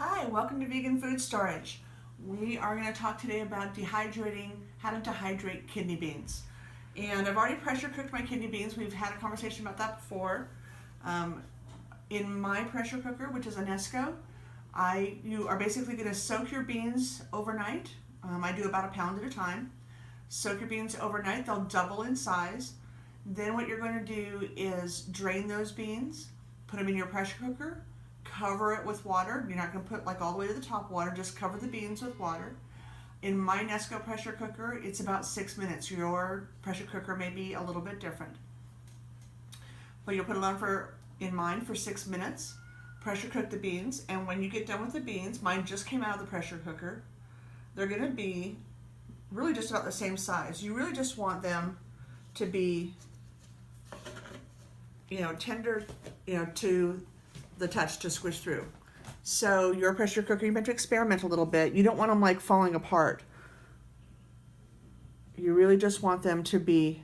Hi, welcome to Vegan Food Storage. We are going to talk today about dehydrating, how to dehydrate kidney beans. And I've already pressure cooked my kidney beans. We've had a conversation about that before. In my pressure cooker, which is a Nesco, you are basically going to soak your beans overnight. I do about a pound at a time. Soak your beans overnight, they'll double in size. Then what you're going to do is drain those beans, put them in your pressure cooker, cover it with water. You're not going to put like all the way to the top water, just cover the beans with water. In my Nesco pressure cooker, it's about 6 minutes. Your pressure cooker may be a little bit different. But you'll put it on in mine for 6 minutes, pressure cook the beans, and when you get done with the beans, mine just came out of the pressure cooker, they're going to be really just about the same size. You really just want them to be, tender, to the touch to squish through. So your pressure cooker, you meant to experiment a little bit. You don't want them like falling apart. You really just want them to be,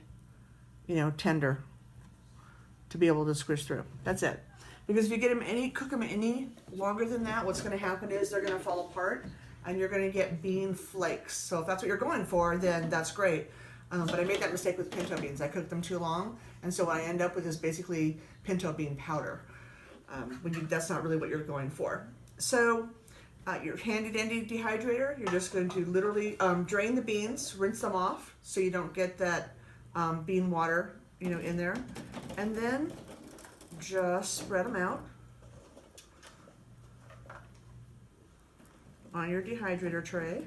tender, to be able to squish through. That's it. Because if you cook them any longer than that, what's going to happen is they're going to fall apart and you're going to get bean flakes. So if that's what you're going for, then that's great. But I made that mistake with pinto beans. I cooked them too long, and so what I end up with is basically pinto bean powder. That's not really what you're going for. So your handy dandy dehydrator, you're just going to literally drain the beans, rinse them off so you don't get that bean water in there, and then just spread them out on your dehydrator tray.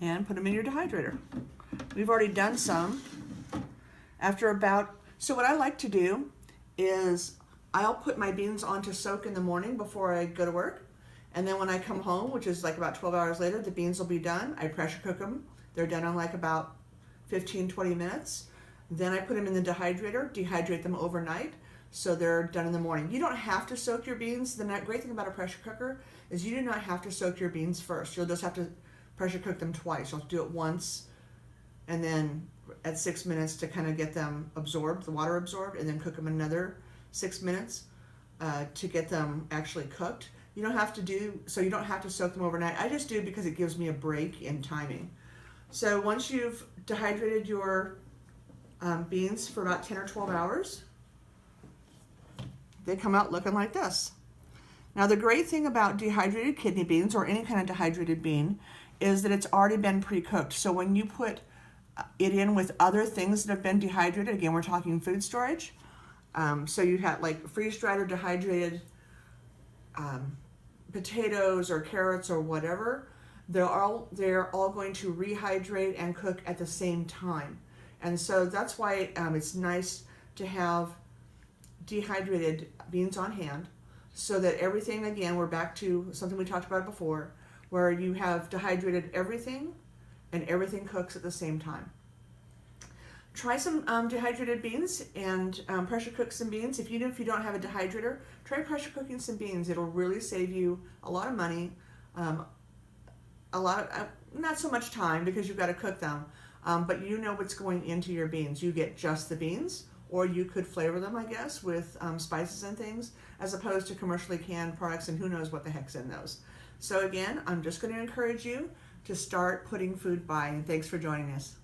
And put them in your dehydrator. We've already done some. So what I like to do is I'll put my beans on to soak in the morning before I go to work. And then when I come home, which is like about 12 hours later, the beans will be done. I pressure cook them. They're done in like about 15, 20 minutes. Then I put them in the dehydrator, dehydrate them overnight, so they're done in the morning. You don't have to soak your beans. The great thing about a pressure cooker is you do not have to soak your beans first. You'll just have to pressure cook them twice. You'll have to do it once and then at 6 minutes to kind of get them absorbed, the water absorbed, and then cook them another 6 minutes to get them actually cooked. You don't have to soak them overnight. I just do it because it gives me a break in timing. So once you've dehydrated your beans for about 10 or 12 hours, they come out looking like this. Now the great thing about dehydrated kidney beans or any kind of dehydrated bean is that it's already been pre-cooked. So when you put it in with other things that have been dehydrated, again, we're talking food storage. So you have like freeze-dried or dehydrated potatoes or carrots or whatever. They're all going to rehydrate and cook at the same time. And so that's why it's nice to have dehydrated beans on hand, so that everything, again, we're back to something we talked about before, where you have dehydrated everything and everything cooks at the same time. Try some dehydrated beans and pressure cook some beans. If you don't have a dehydrator, try pressure cooking some beans. It'll really save you a lot of money, not so much time because you've got to cook them, but you know what's going into your beans. You get just the beans, or you could flavor them, I guess, with spices and things, as opposed to commercially canned products and who knows what the heck's in those. So again, I'm just going to encourage you to start putting food by, and thanks for joining us.